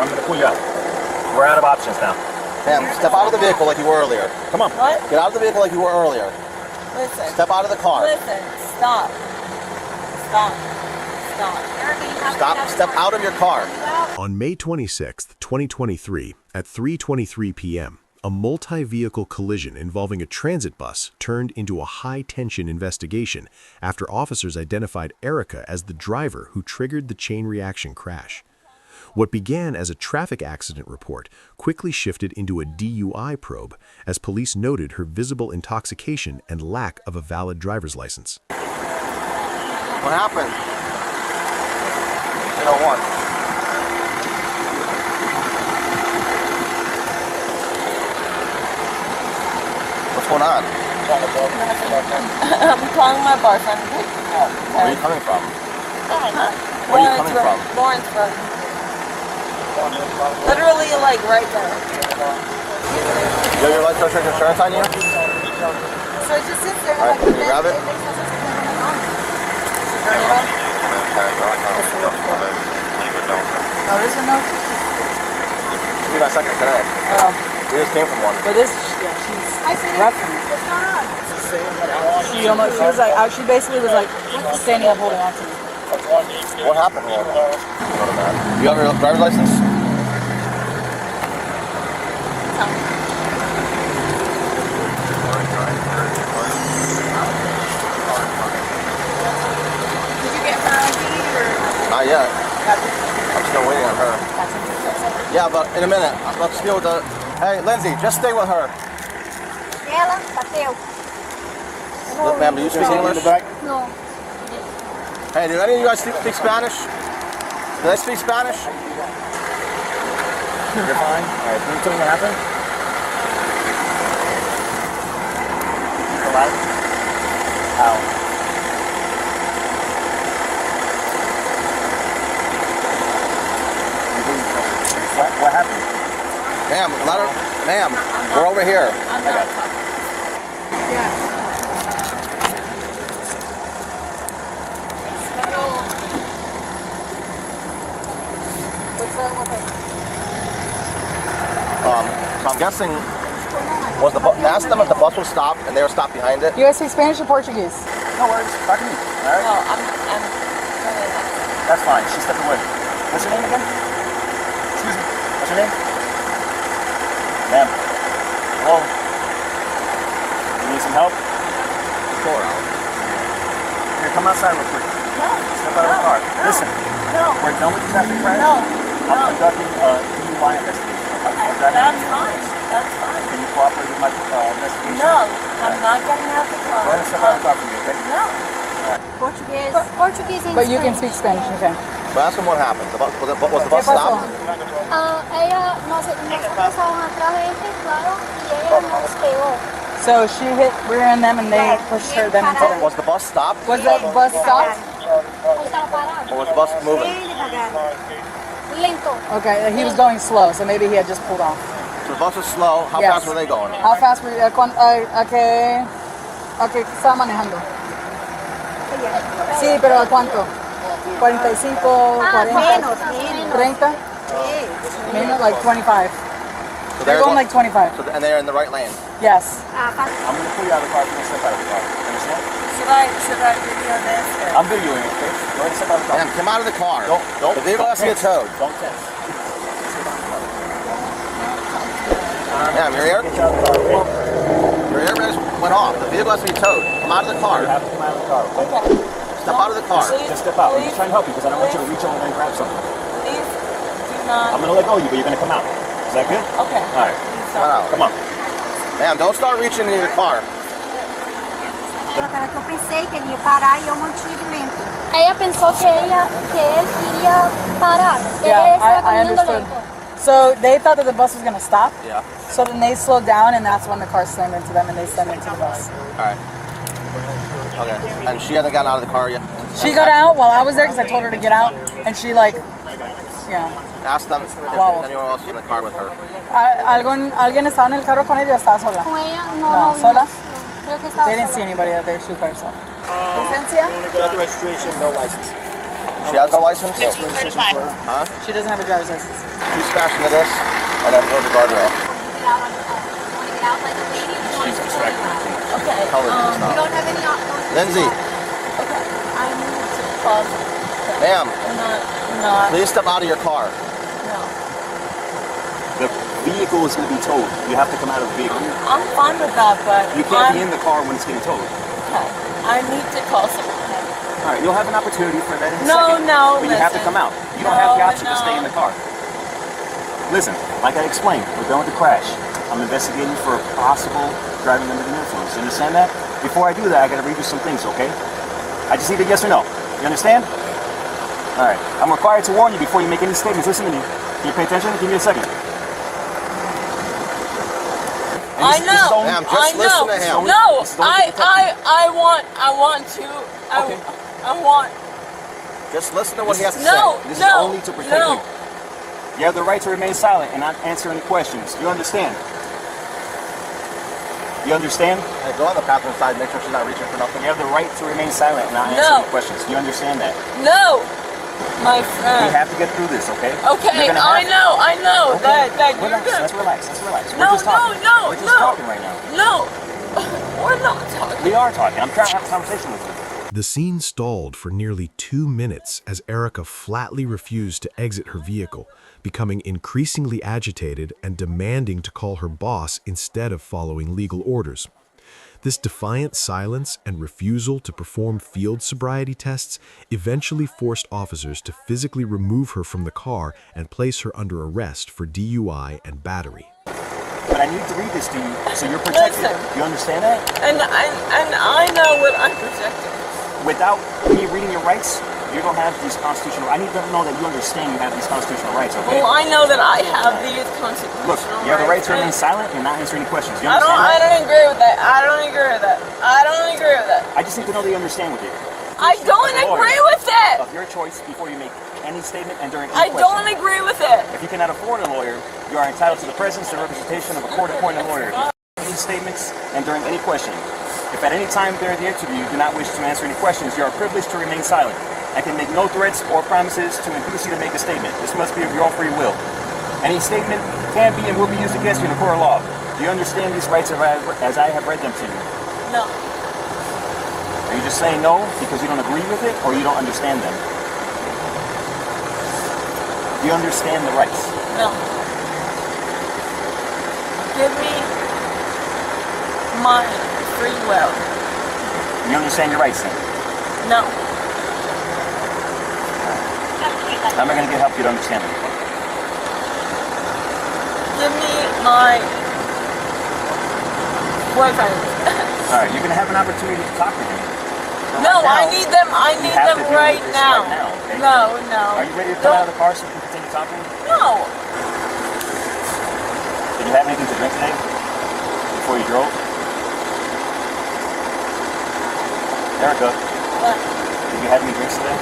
I'm going to pull you out. We're out of options now. Ma'am, step out of the vehicle like you were earlier. Come on. What? Get out of the vehicle like you were earlier. Listen. Step out of the car. Listen. Stop. Stop. Stop. Step out of your car. On May 26, 2023, at 3:23 p.m., a multi-vehicle collision involving a transit bus turned into a high-tension investigation after officers identified Erica as the driver who triggered the chain reaction crash. What began as a traffic accident report quickly shifted into a DUI probe as police noted her visible intoxication and lack of a valid driver's license. What happened? 801. What's going on? I'm calling my boyfriend. Where are you coming from? Where are you coming from? Lawrenceburg. Literally, like, right there. You have your life insurance on you? So it just sits there. All right, can you grab it? Oh, there's a note? Give me that second, can I? We just came from one. But this, yeah, she's roughing it. She basically was like standing up holding on to me. What happened here? You have your driver's license? Did you get her ID or? Not yet. I'm still waiting on her. Yeah, but in a minute. Let's deal with the... Hey, Lindsay, just stay with her. Look, ma'am, do you speak English? No. Hey, do any of you guys speak Spanish? Do they speak Spanish? You're fine. All right, can you tell me what happened? Alive? How? What happened? Ma'am, let her... Ma'am, we're over here. I'm not. Yeah. So I'm guessing... Ask them if the bus will stop and they were stopped behind it. You guys speak Spanish or Portuguese? No worries. Talk to me. All right? No, I'm That's fine. She stepped away. What's your name again? Excuse me. What's your name? Ma'am. Hello? You need some help? Sure. Here, come outside real quick. No. Step out of the car. Listen. No. We're done with the traffic crash. No. I'm conducting a DUI investigation. That's fine. That's fine. Can you cooperate with my investigation? No, I'm not getting out the car. Go ahead and step out of the car for me, okay? No. Portuguese. Portuguese and But you can Spanish. speak Spanish, okay? But ask them what happened. Was the bus stopped? Ella, nosotros estábamos atrás de este, claro, y ella nos pegó. So she hit rear end them and they pushed her then into them. Was the bus stopped? Was the bus stopped? Estaba parado. Or was the bus moving? Lento. Okay, he was going slow, so maybe he had just pulled off. So the bus was slow. How Yes. fast were they going? How fast were you? ¿Qué estaba manejando? Sí, pero ¿a cuánto? 45, 40, Menos. 30? Menos, like 25. So They're going like 25. and they're in the right lane. Yes. I'm going to pull you out of the car. You're going to step out of the car. Understand? Should I video this? Or? I'm videoing it, okay? Go ahead and step out of the car. Ma'am, come out of the car. Don't. The vehicle has to get towed. Don't test. Ma'am, your airbags went off. The vehicle has to be towed. Come out of the car. You have to come out of the car, okay? Step out of the car. Just step out. I'm just trying to help you because I don't want you to reach over and grab something. Please do not. I'm going to let go of you, but you're going to come out. Is that good? Okay. All right. Come on out. Come on. Ma'am, don't start reaching into your car. Eu pensei que ele ia parar e eu mantive lento. Ella pensó que él quería parar. Yeah, I understood. So they thought that the bus was going to stop. Yeah. So then they slowed down, and that's when the car slammed into them, and they slammed into the bus. All right. Okay. And she hasn't gotten out of the car yet? She got out while I was there because I told her to get out, and she Ask them if Wow. anyone else is in the car with her. ¿Alguien estaba en el carro con ella o estaba sola? Con ella No, sola? Creo que estaba They didn't sola. see anybody out there. She was by herself. ¿Licencia? No registration, no license. She has no license? Huh? She doesn't have a driver's license. She's smashing into this, and then go to the guardrail. She's distracted. Okay. You don't have any options. Lindsay, Okay. I need to call. ma'am, Not. please step out of your car. No. The vehicle is going to be towed. You have to come out of the vehicle. I'm fine with that, but You can't be in the car when it's getting towed. Okay. I need to call someone. All right, you'll have an opportunity for that in a No, second. no, But you have to listen. come out. You don't have the No, option to stay in no. the car. Listen, like I explained, we're done with the crash. I'm investigating for possible driving under the influence. You understand that? Before I do that, I got to read you some things, okay? I just need a yes or no. You understand? All right. I'm required to warn you before you make any statements. Listen to me. Can you pay attention? Give me a second. I know. Ma'am, just I listen know. to him. No, This is only to I Okay. want. Just listen to what he has to No, say. This is no, only to protect no. you. You have the right to remain silent and not answer any questions. You understand? You understand? Hey, go on the passenger side, make sure she's not reaching for nothing. You have the right to remain silent and not answer No. any questions. Do you understand that? No, my We friend. have to get through this, okay? Okay, You're gonna I have- know Okay. that you're Relax, good. let's relax, let's relax. We're No, just talking. no, We're just no. talking right now. No, we're not talking. We are talking. I'm trying to have a conversation with you. The scene stalled for nearly 2 minutes as Erica flatly refused to exit her vehicle, becoming increasingly agitated and demanding to call her boss instead of following legal orders. This defiant silence and refusal to perform field sobriety tests eventually forced officers to physically remove her from the car and place her under arrest for DUI and battery. But I need to read this to you so you're protected. Listen. You understand that? And I know what I'm protecting. Without me reading your rights, you don't have these constitutional. I need to know that you understand you have these constitutional rights, okay? Well, I know that I have these constitutional Look, you have the right to remain rights. silent and not answer any questions. You I understand don't agree with that. I don't agree with that. I don't agree with that. I just need to know that you understand with it. I don't agree with that. Of your choice before you make any statement and during any I question. don't agree with it. If you cannot afford a lawyer, you are entitled to the presence and representation of a court-appointed lawyer. Any statements and during any question. If at any time during the interview you do not wish to answer any questions, you are privileged to remain silent and can make no threats or promises to induce you to make a statement. This must be of your own free will. Any statement can be and will be used against you in a court of law. Do you understand these rights as I have read them to you? No. Are you just saying no because you don't agree with it or you don't understand them? Do you understand the rights? No. Give me my free will. You understand your rights then? No. How am I going to get help you to understand them? Give me my boyfriend. All right, you're going to have an opportunity to talk to him. But No, right now, I need them. I need have them to deal with right this now. right now, okay? No, no. Are you ready to come out of the car so we can continue talking? No. Did you have anything to drink today before you drove? Erica, What? did you have any drinks today?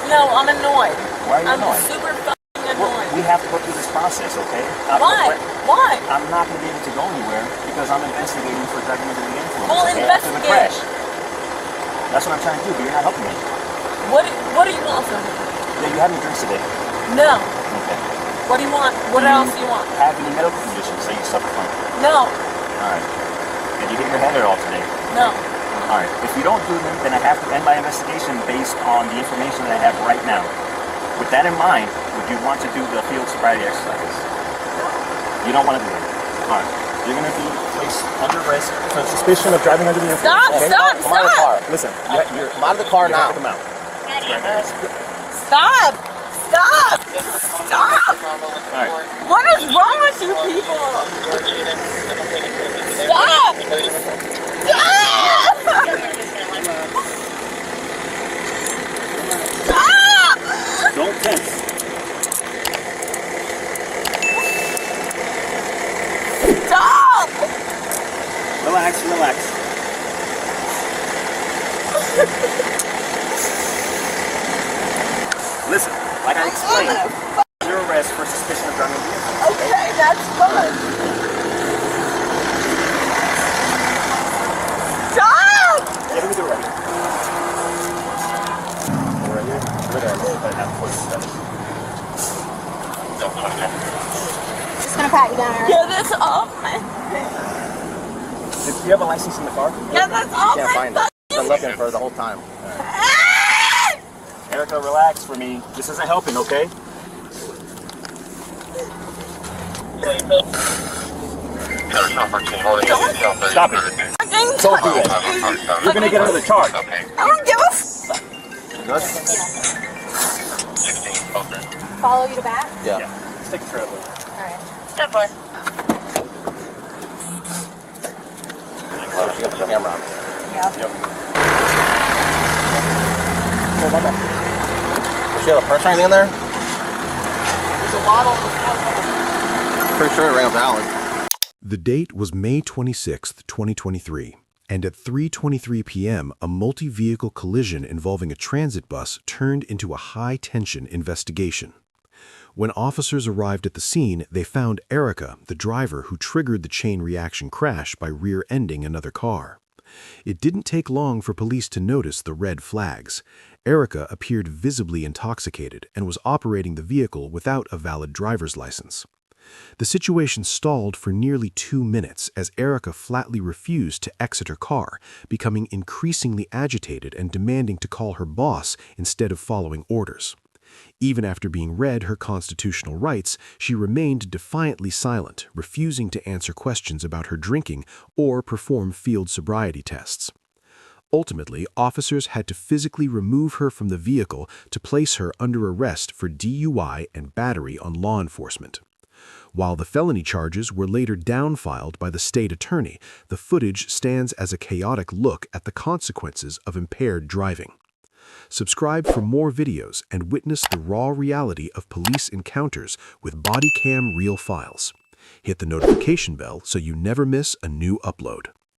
No, I'm annoyed. Why are you I'm annoyed? super fucking Well, annoyed. we have to go through this process, okay? Why? Why? I'm not going to be able to go anywhere because I'm investigating for driving under the influence. Well, okay, after the investigate. crash. That's what I'm trying to do, but you're not helping me. What do you want from me? Yeah, you had any drinks today? No. Okay. What do you want? What else do you want? Have any medical conditions that you suffer from? No. All right. Did you hit your head at all today? No. All right. If you don't do them, then I have to end my investigation based on the information that I have right now. With that in mind, would you want to do the field sobriety exercises? You don't want to do them. All right. You're going to be placed under arrest for suspicion of driving under the influence. Stop, okay? stop, Come out of the car. Listen, Come out of the car you now. have to come out. Stop. Stop. Stop. All right. What is wrong with you people? Stop. Stop. Stop. Don't tense. Stop. Relax, relax. Listen, like I explained, under arrest for suspicion of driving under the influence. Okay, that's fun. Stop. Yeah, let me do it right here. Right here. Look at it. Just gonna pat you down, Erica. Yeah, that's all my. Do you have a license in the car? Yeah, that's all Can't my. find it. Been looking for it the whole time. Erica, relax for me. This isn't helping, okay? Stop it. Don't do that. You're gonna get another charge. I don't give a fuck. Good? Follow you to back? Yeah. Let's take a trailer. Alright. Good boy. Well, she got the camera on. Yeah. Does she have a purse or anything in there? There's a lot on the Pretty sure it rang a bell. The date was May 26, 2023, and at 3:23 p.m., a multi-vehicle collision involving a transit bus turned into a high-tension investigation. When officers arrived at the scene, they found Erica, the driver who triggered the chain reaction crash by rear-ending another car. It didn't take long for police to notice the red flags. Erica appeared visibly intoxicated and was operating the vehicle without a valid driver's license. The situation stalled for nearly 2 minutes as Erica flatly refused to exit her car, becoming increasingly agitated and demanding to call her boss instead of following orders. Even after being read her constitutional rights, she remained defiantly silent, refusing to answer questions about her drinking or perform field sobriety tests. Ultimately, officers had to physically remove her from the vehicle to place her under arrest for DUI and battery on law enforcement. While the felony charges were later downfiled by the state attorney, the footage stands as a chaotic look at the consequences of impaired driving. Subscribe for more videos and witness the raw reality of police encounters with Bodycam Real Files. Hit the notification bell so you never miss a new upload.